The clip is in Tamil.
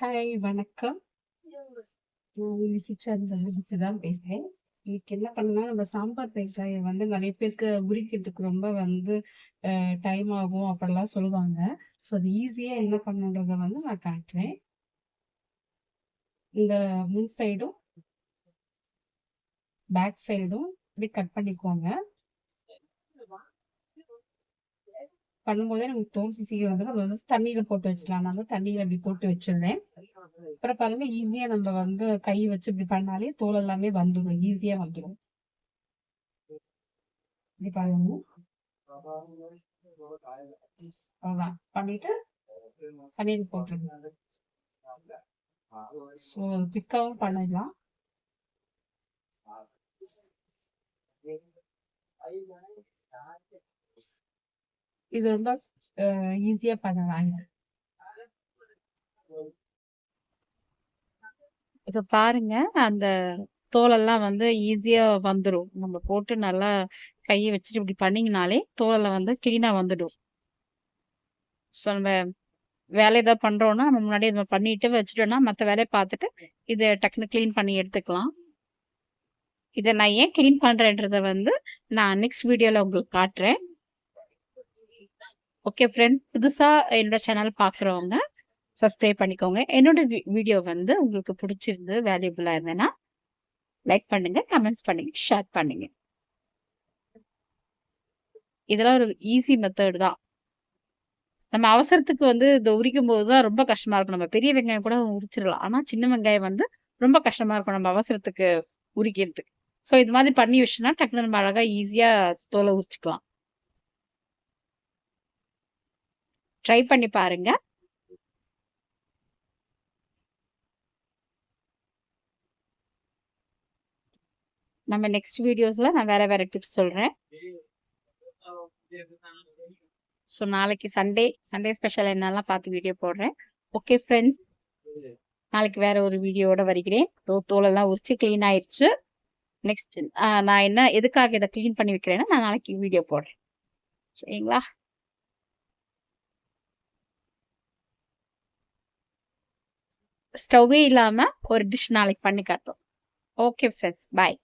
ஹாய் வணக்கம். நான் லிசி தான் பேசுறேன். இன்னைக்கு என்ன பண்ணேன்னா, நம்ம சாம்பார் ரைஸ வந்து நெறைய பேருக்கு உரிக்கிறதுக்கு ரொம்ப வந்து டைம் ஆகும் அப்படிலாம் சொல்லுவாங்க. ஸோ அது ஈஸியா என்ன பண்ணணுன்றத வந்து நான் காட்டுறேன். இந்த முன் சைடும், பேக் சைடும் இப்படி கட் பண்ணிக்கோங்க. பண்ணும்போதே நமக்கு தோசை சீக்கிரம் வந்து நம்ம வந்து தண்ணீல போட்டு வச்சுக்கலாம். நான் வந்து தண்ணீல இப்படி போட்டு வச்சுடுறேன். அப்புறம் பாருங்க ஈஸியா நம்ம வந்து கை வச்சு இப்படி பண்ணாலே தோல் எல்லாமே வந்துரும். ஈஸியா வந்துரும். இப்படி பாருங்க. அவ்வளோதான். பண்ணிட்டு தண்ணீல போட்டுருங்க. ஸோ குயிக்காவும் பண்ணிடலாம். இது ரொம்ப ஈஸியா பண்ணலாம் இது. இப்ப பாருங்க, அந்த தோலெல்லாம் வந்து ஈஸியா வந்துரும். நம்ம போட்டு நல்லா கைய வச்சுட்டு இப்படி பண்ணீங்கனாலே, தோலெல்லாம் வந்து கிளீனா வந்துடும். ஸோ நம்ம வேலை ஏதாவது பண்றோம்னா, நம்ம முன்னாடியே இத பண்ணிட்டு வச்சுட்டோம்னா, மத்த வேலைய பார்த்துட்டு, இத டக்குனு கிளீன் பண்ணி எடுத்துக்கலாம். இத நான் ஏன் கிளீன் பண்றேன்றத வந்து, நான் நெக்ஸ்ட் வீடியோல உங்களுக்கு காட்டுறேன். ஓகே ஃப்ரெண்ட்ஸ், புதுசா என்னோட சேனல் பார்க்குறவங்க சப்ஸ்கிரைப் பண்ணிக்கோங்க. என்னோட வீடியோ வந்து உங்களுக்கு பிடிச்சிருந்து, வேல்யூபிளா இருந்ததுன்னா, லைக் பண்ணுங்க, கமெண்ட்ஸ் பண்ணுங்க, ஷேர் பண்ணுங்க. இதெல்லாம் ஒரு ஈஸி மெத்தட் தான். நம்ம அவசரத்துக்கு வந்து இத உரிக்கும்போது தான் ரொம்ப கஷ்டமா இருக்கும். நம்ம பெரிய வெங்காயம் கூட உரிச்சிடலாம். ஆனா, சின்ன வெங்காயம் வந்து ரொம்ப கஷ்டமா இருக்கும் நம்ம அவசரத்துக்கு உரிக்கிறதுக்கு. ஸோ இது மாதிரி பண்ணி வச்சுட்டோம்னா, டக்குனு நம்ம அழகா ஈஸியா தோல உரிச்சுக்கலாம். ட்ரை பண்ணி பாருங்க. நம்ம நெக்ஸ்ட் வீடியோஸ்ல நான் வேற வேற டிப்ஸ் சொல்றேன். ஸோ நாளைக்கு சண்டே ஸ்பெஷல் என்னலாம் பார்த்து வீடியோ போடுறேன். ஓகே ஃப்ரெண்ட்ஸ், நாளைக்கு வேற ஒரு வீடியோவோட வருகிறேன். தோலெல்லாம் உரிச்சு கிளீன் ஆயிருச்சு. நெக்ஸ்ட் நான் எதுக்காக இத கிளீன் பண்ணி வைக்கிறேன்னா, நான் நாளைக்கு வீடியோ போடுறேன். சரிங்களா? ஸ்டவ்வே இல்லாம ஒரு டிஷ் நாளைக்கு பண்ணி காட்டுறோம். ஓகே ஃப்ரெண்ட்ஸ், பாய்.